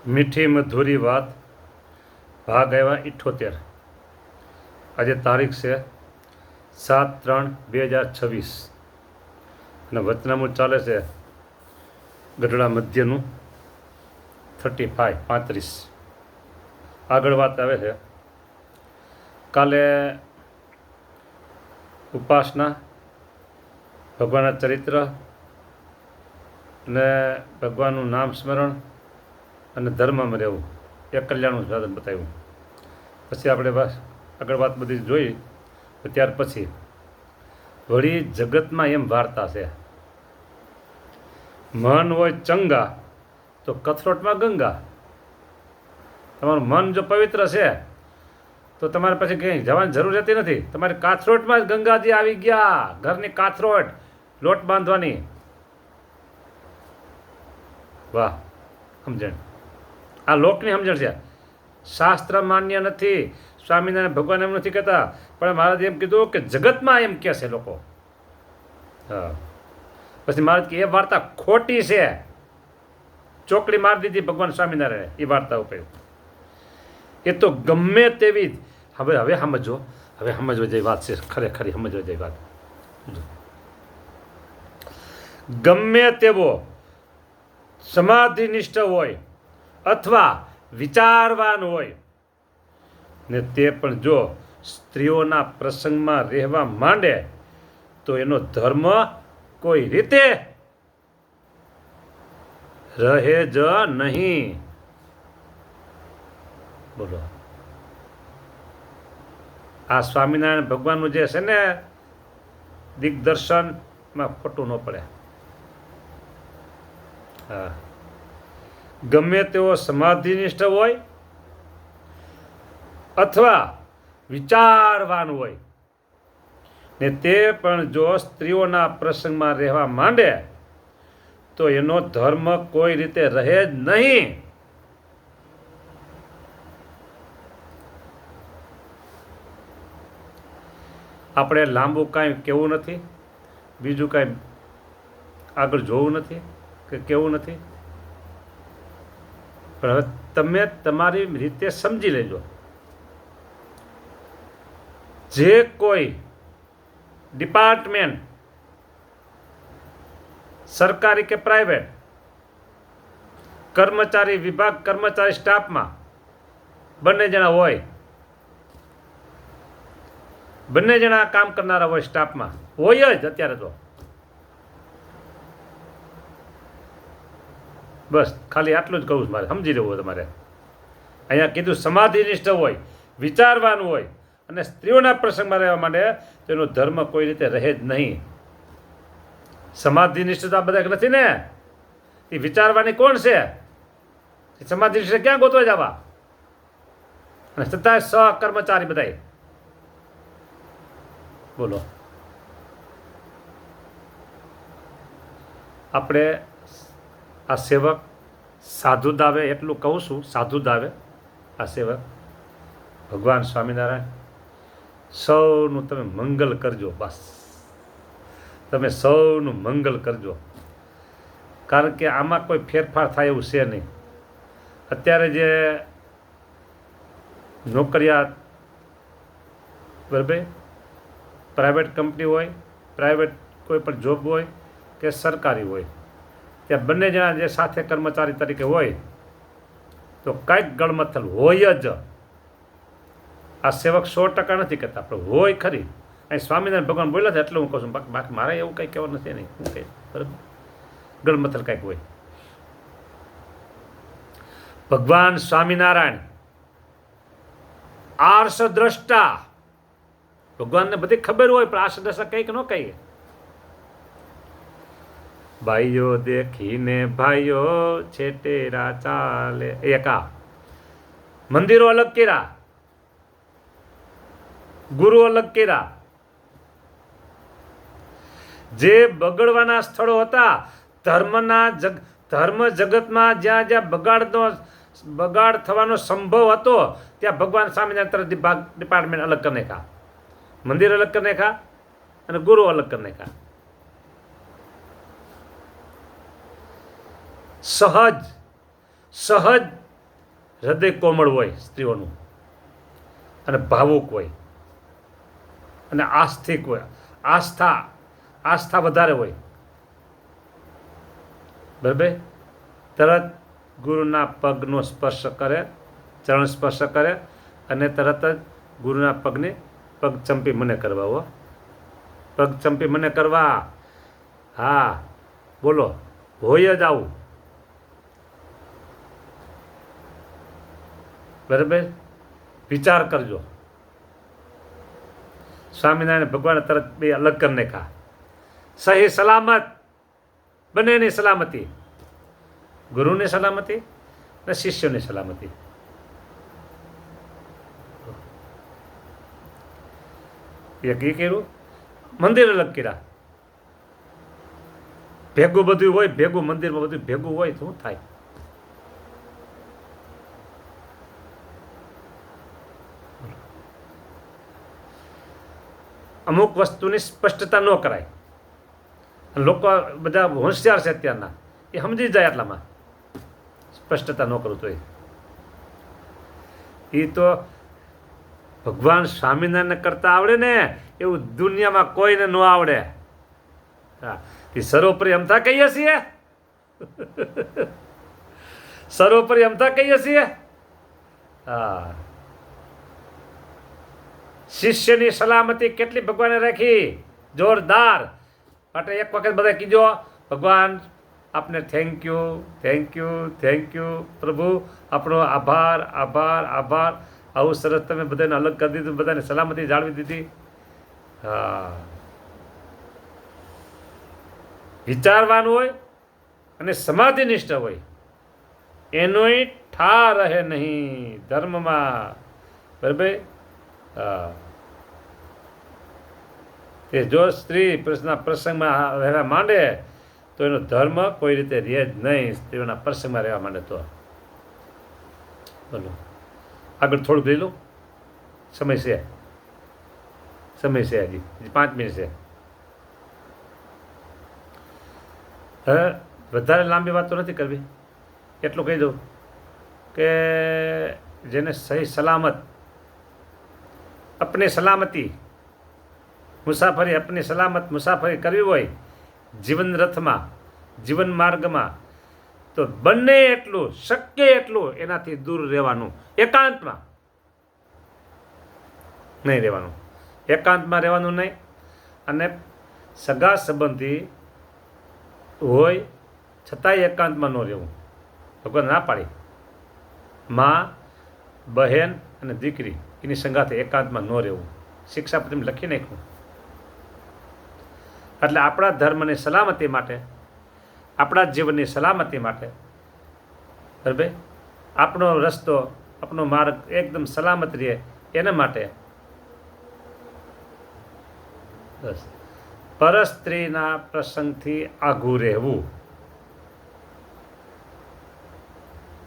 મીઠી મધુરી વાત ભાગ આવ્યા 78। આજે તારીખ છે 7/3/2026 અને વચનામું ચાલે છે ગઢડા મધ્યનું 35 આગળ વાત આવે છે કાલે ઉપાસના, ભગવાનના ચરિત્ર અને ભગવાનનું નામ સ્મરણ અને ધર્મમાં રહેવું એ કલ્યાણનું સાધન બતાવ્યું. પછી આપણે આગળ વાત બધી જોઈ. ત્યાર પછી વળી જગતમાં એમ વાર્તા છે, મન હોય ચંગા તો કથરોટમાં ગંગા. તમારું મન જો પવિત્ર છે તો તમારે પછી કંઈ જવાની જરૂર રહેતી નથી. તમારે કાથરોટમાં જ ગંગાજી આવી ગયા. ઘરની કાથરોટ લોટ બાંધવાની. વાહ, સમજણ. આ લોકની સમજણ છે, શાસ્ત્ર માન્ય નથી. સ્વામિનારાયણ ભગવાન એમ નથી કહેતા, પણ મહારાજ એમ કીધું કે જગતમાં એમ કહે છે લોકો. હા, પછી મહારાજ કે એ વાર્તા ખોટી છે. ચોકડી મારી દીધી ભગવાન સ્વામિનારાયણ એ વાર્તા ઉપર. એ તો ગમે તેવી હવે સમજો. હવે સમજવા જેવી વાત છે, ખરેખર સમજવા જેવી વાત. ગમે તેવો સમાધિનિષ્ઠ હોય અથવા વિચારવાન હોય ને તે પણ જો સ્ત્રીઓના પ્રસંગમાં રહેવા માંડે તો એનો ધર્મ કોઈ રીતે રહે જ નહીં. બોલો, આ સ્વામિનારાયણ ભગવાનનું જે છે ને દિગ્દર્શનમાં ખોટું ન પડે. હા, ગમે તેવો સમાધિનિષ્ઠ હોય અથવા વિચારવાન હોય ને તે પણ જો સ્ત્રીઓના પ્રસંગમાં રહેવા માંડે તો એનો ધર્મ કોઈ રીતે રહે જ નહીં. આપણે લાંબુ કાંઈ કહેવું નથી, બીજું કાંઈ આગળ જોવું નથી કે કેવું નથી. પણ હવે તમે તમારી રીતે સમજી લેજો. જે કોઈ ડિપાર્ટમેન્ટ, સરકારી કે પ્રાઇવેટ, કર્મચારી વિભાગ, કર્મચારી સ્ટાફમાં બંને જણા હોય, બંને જણા કામ કરનારા હોય, સ્ટાફમાં હોય જ અત્યારે તો. બસ ખાલી આટલું જ કહું છું, મારે સમજી લેવું હોય તમારે. અહીંયા કીધું સમાધિનિષ્ઠ હોય, વિચારવાનું હોય અને સ્ત્રીઓના પ્રસંગમાં રહેવા માંડે તો એનો ધર્મ કોઈ રીતે રહે જ નહીં. સમાધિનિષ્ઠ તો આ બધા નથી ને. એ વિચારવાની કોણ છે? સમાધિનિષ્ઠ ક્યાં ગોતવા જવા? અને છતાં સહકર્મચારી બધા. બોલો, આપણે આ સેવક સાધુ દાવે એટલું કહું છું, સાધુ દાવે આ સેવક ભગવાન સ્વામિનારાયણ સૌનું તમે મંગલ કરજો. બસ તમે સૌનું મંગલ કરજો, કારણ કે આમાં કોઈ ફેરફાર થાય એવું છે નહીં. અત્યારે જે નોકરિયાત, બરાબર, પ્રાઇવેટ કંપની હોય, પ્રાઇવેટ કોઈ પણ જોબ હોય કે સરકારી હોય, ત્યાં બંને જણા જે સાથે કર્મચારી તરીકે હોય તો કાંઈક ગળમથલ હોય જ. આ સેવક 100% નથી કહેતા, પણ હોય ખરી. અહીં સ્વામિનારાયણ ભગવાન બોલ્યા છે એટલે હું કહું છું, બાકી મારે એવું કંઈ કહેવાનું નથી નહીં. હું કંઈ બરાબર ગળમથલ કાંઈક હોય. ભગવાન સ્વામિનારાયણ આર્ષ દ્રષ્ટા. ભગવાનને બધી ખબર હોય, પણ આર્ષ દ્રષ્ટા કંઈક ન કહીએ. ભાઈઓ દેખીને ભાઈઓ છેટેરા ચાલે. એકા મંદિરો અલગ કર્યા, ગુરુ અલગ કર્યા. જે બગડવાના સ્થળો હતા ધર્મ જગતમાં, જ્યાં જ્યાં બગાડ થવાનો સંભવ હતો ત્યાં ભગવાન સ્વામિનારાયણ ડિપાર્ટમેન્ટ અલગ કરી નાખ્યા, મંદિર અલગ કરી નાખ્યા અને ગુરુ અલગ કરી નાખ્યા. સહજ હૃદય કોમળ હોય સ્ત્રીઓનું, અને ભાવુક હોય, અને આસ્થિક હોય, આસ્થા વધારે હોય. બરાબર. તરત ગુરુના પગનો સ્પર્શ કરે, ચરણ સ્પર્શ કરે, અને તરત જ ગુરુના પગ ચંપી મને કરવા. હો, પગ ચંપી મને કરવા. હા બોલો, હોય જ આવું. બરાબર. વિચાર કરજો. સ્વામિનારાયણ ભગવાન તરત બે અલગ કરી નાખ્યા. સહી સલામત, બંનેની સલામતી, ગુરુની સલામતી અને શિષ્યોની સલામતી. એક એ કર્યું, મંદિર અલગ કર્યા. ભેગું બધું હોય, ભેગું મંદિરમાં બધું ભેગું હોય તો શું થાય? અમુક વસ્તુની સ્પષ્ટતા ન કરાય. લોકો બધા હોશિયાર છે અત્યારના, એ સમજી જાય આટલામાં. સ્પષ્ટતા ન કરું તો એ તો ભગવાન સ્વામિનારાયણ કરતા આવડે ને એવું દુનિયામાં કોઈને ન આવડે. હા, એ સર્વોપરી અમતા કહીએ છીએ. સર્વોપરી અમતા કહીએ છીએ. હા, શિષ્યની સલામતી કેટલી ભગવાને રાખી, જોરદાર. માટે એક વખત બધા કીધો, ભગવાન આપને thank you, thank you, thank you પ્રભુ, આપણો આભાર, આભાર, આભાર. આવું સરસ તમે બધાને અલગ કરી દીધું, બધાને સલામતી જાળવી દીધી. હા, વિચારવાનું હોય અને સમાધિનિષ્ઠ હોય, એનોય ઠા રહે નહીં ધર્મમાં. બરાબર. હા, કે જો સ્ત્રી પુરુષના પ્રસંગમાં રહેવા માંડે તો એનો ધર્મ કોઈ રીતે રહે જ નહીં. સ્ત્રીઓના પ્રસંગમાં રહેવા માંડે તો. બોલો, આગળ થોડુંક લઈ લો. સમય છે, હજી 5 મિનિટ છે. હવે વધારે લાંબી વાતો નથી કરવી, એટલું કહી દઉં કે જેને સહી સલામત अपनी सलामती मुसाफरी, अपनी सलामत मुसाफरी करवी હોય જીવન રથમાં, જીવન માર્ગમાં, તો બંને એટલું શક્ય એટલું એનાથી દૂર રહેવાનું. એકાંતમાં નહીં રહેવાનું, એકાંતમાં રહેવાનું નહીં. અને સગા સંબંધી હોય છતાંય એકાંતમાં ન રહેવું. ભગવાન ના પાડી. માં, બહેન અને દીકરી એની સંગાથે એકાંતમાં ન રહેવું. શિક્ષાપત્રીમાં લખી નાખ્યું. એટલે આપણા ધર્મની સલામતી માટે, આપણા જીવનની સલામતી માટે, બરાબર, આપણો રસ્તો, આપણો માર્ગ એકદમ સલામત રહે એના માટે બસ પરસ્ત્રીના પ્રસંગથી આઘું રહેવું.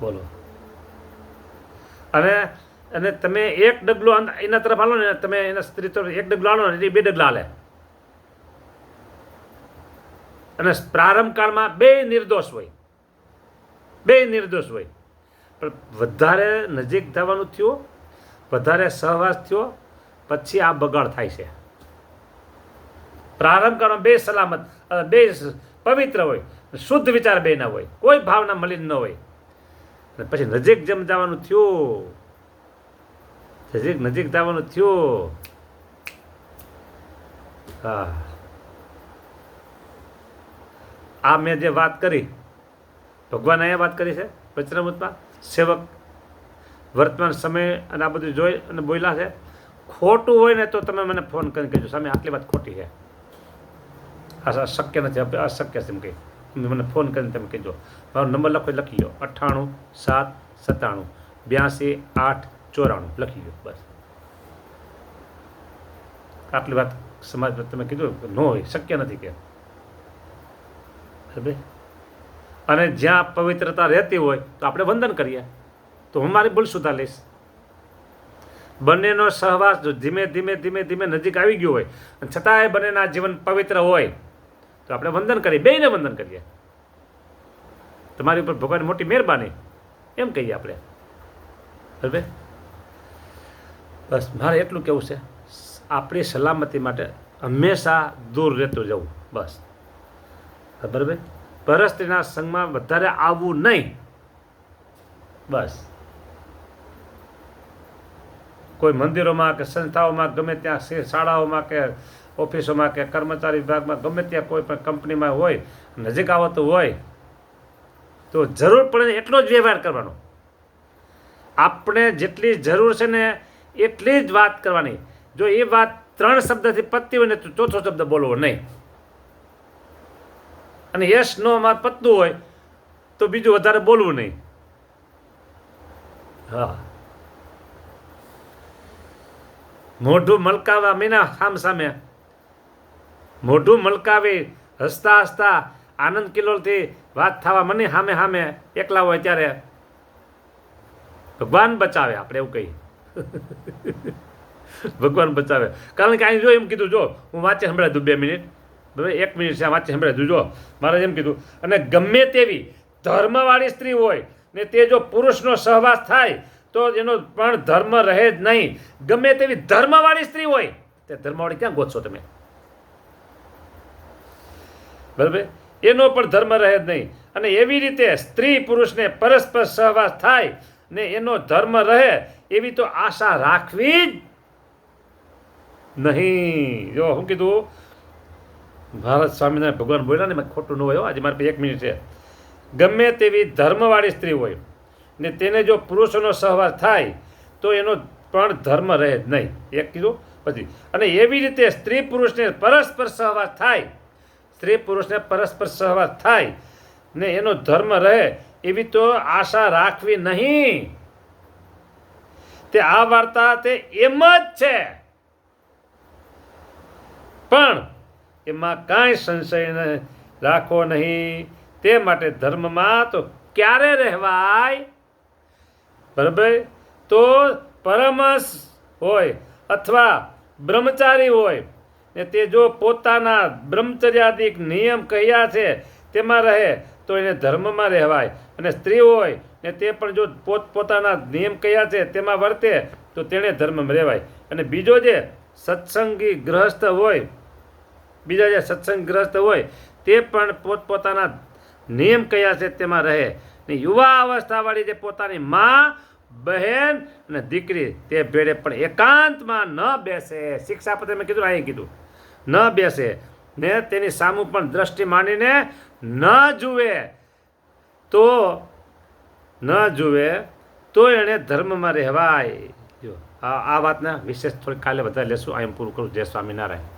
બોલો. અને તમે એક ડગલું એના તરફ હાલો ને, તમે એના સ્ત્રી તરફ એક ડગલું હાલો ને, એ 2 ડગલા હાલે. અને પ્રારંભ કાળમાં બે નિર્દોષ હોય, પણ વધારે નજીક થવાનું થયું, વધારે સહવાસ થયો પછી આ બગાડ થાય છે. પ્રારંભ કાળમાં બે સલામત, બે પવિત્ર હોય, શુદ્ધ વિચાર બે ના હોય, કોઈ ભાવના મલિન ન હોય. અને પછી નજીક જેમ જવાનું થયું, નજીક જવાનું થયું, હા, આ મેં જે વાત કરી, ભગવાન અહીંયા વાત કરી છે વચનામૃતમાં. સેવક વર્તમાન સમય અને આ બધું જોઈ અને બોલ્યા છે. ખોટું હોય ને તો તમે મને ફોન કરીને કહેજો, સામે આટલી વાત ખોટી છે, આ શક્ય નથી, અશક્ય છે એમ કહી મને ફોન કરીને તમે કહેજો. મારો નંબર લખી લો, 98 7 97 82 8 94 લખી લો. બસ આટલી વાત સમાજ તમે કીધું ન હોય, શક્ય નથી કે. અને જ્યાં પવિત્રતા રહેતી હોય તો આપણે વંદન કરીએ. તો હું મારી ભૂલ સુધાર લઈશ. બંનેનો સહવાસ જો ધીમે ધીમે નજીક આવી ગયો હોય અને છતાંય બંનેના જીવન પવિત્ર હોય તો આપણે વંદન કરીએ, બેયને વંદન કરીએ. તમારી ઉપર ભગવાન મોટી મહેરબાની એમ કહીએ આપણે. બરાબર. બસ મારે એટલું કહેવું છે, આપણી સલામતી માટે હંમેશા દૂર રહેતું જવું. બસ બરાબર. પરસ્ત્રીના સંગમાં વધારે આવવું નહીં. બસ કોઈ મંદિરોમાં કે સંસ્થાઓમાં, ગમે ત્યાં શાળાઓમાં કે ઓફિસોમાં કે કર્મચારી વિભાગમાં, ગમે ત્યાં કોઈ પણ કંપનીમાં હોય, નજીક આવતું હોય તો જરૂર પડે એટલો જ વ્યવહાર કરવાનો. આપણે જેટલી જરૂર છે ને એટલી જ વાત કરવાની. જો એ વાત 3 શબ્દથી પતતી હોય ને તો ચોથો શબ્દ બોલવો નહીં. અને યસ નો માં પતતું હોય તો બીજું વધારે બોલવું નહીં. હા, મોઢું મલકાવા મીના સામે મોઢું મલકાવી હસતા હસતા આનંદ કિલોલથી વાત થવા મને સામે એકલા હોય ત્યારે ભગવાન બચાવે. આપણે એવું કહીએ ભગવાન બચાવે. કારણ કે અહીં જો એમ કીધું, જો હું વાંચે સંભળાય દઉં 2 મિનિટ, બરાબર, 1 મિનિટ છે વાંચે સંભળાય દઉં. જો મારે એમ કીધું, અને ગમે તેવી ધર્મવાળી સ્ત્રી હોય ને તે જો પુરુષનો સહવાસ થાય તો એનો પણ ધર્મ રહે જ નહીં. ગમે તેવી ધર્મવાળી સ્ત્રી હોય, તે ધર્મવાળી ક્યાં ગોતશો તમે? બરાબર, એનો પણ ધર્મ રહે જ નહીં. અને એવી રીતે સ્ત્રી પુરુષને પરસ્પર સહવાસ થાય ને એનો ધર્મ રહે એવી તો આશા રાખવી જ નહીં. જો શું કીધું, ભારત સ્વામિનારાયણ ભગવાન બોલ્યા ને, ખોટું ન હોય. આજે મારી પાસે 1 મિનિટ છે. ગમે તેવી ધર્મવાળી સ્ત્રી હોય ને તેને જો પુરુષોનો સહવાસ થાય તો એનો પણ ધર્મ રહે જ નહીં. એક કીધું. પછી અને એવી રીતે સ્ત્રી પુરુષને પરસ્પર સહવાસ થાય, સ્ત્રી પુરુષને પરસ્પર સહવાસ થાય ને એનો ધર્મ રહે એવી તો આશા રાખવી નહીં. તે આ વાર્તા તે એમ જ છે, પણ એમાં કાંઈ સંશય રાખવો નહીં. તે માટે ધર્મમાં તો ક્યારે રહેવાય? બરાબર. તો પરમહંસ હોય અથવા બ્રહ્મચારી હોય ને તે જો પોતાના બ્રહ્મચર્યાદિક નિયમ કહ્યા છે તેમાં રહે તો એને ધર્મમાં રહેવાય. અને સ્ત્રી હોય ને તે પણ જો પોતાના નિયમ કહ્યા છે તેમાં વર્તે તો તેણે ધર્મમાં રહેવાય. અને બીજો જે સત્સંગી ગ્રહસ્થ હોય, બીજા જે સત્સંગ ગ્રસ્ત હોય તે પણ પોતપોતાના નિયમ કયા છે તેમાં રહે. ને યુવા અવસ્થાવાળી જે પોતાની માં, બહેન અને દીકરી તે ભેળે પણ એકાંતમાં ન બેસે. શિક્ષાપત્રે મેં કીધું, અહીં કીધું, ન બેસે ને તેની સામું પણ દ્રષ્ટિ માંડીને ન જુએ તો એણે ધર્મમાં રહેવાય. જો આ વાતના વિશેષ થોડી કાલે વધારે લેશું. અહીં પૂરું કરું. જય સ્વામિનારાયણ.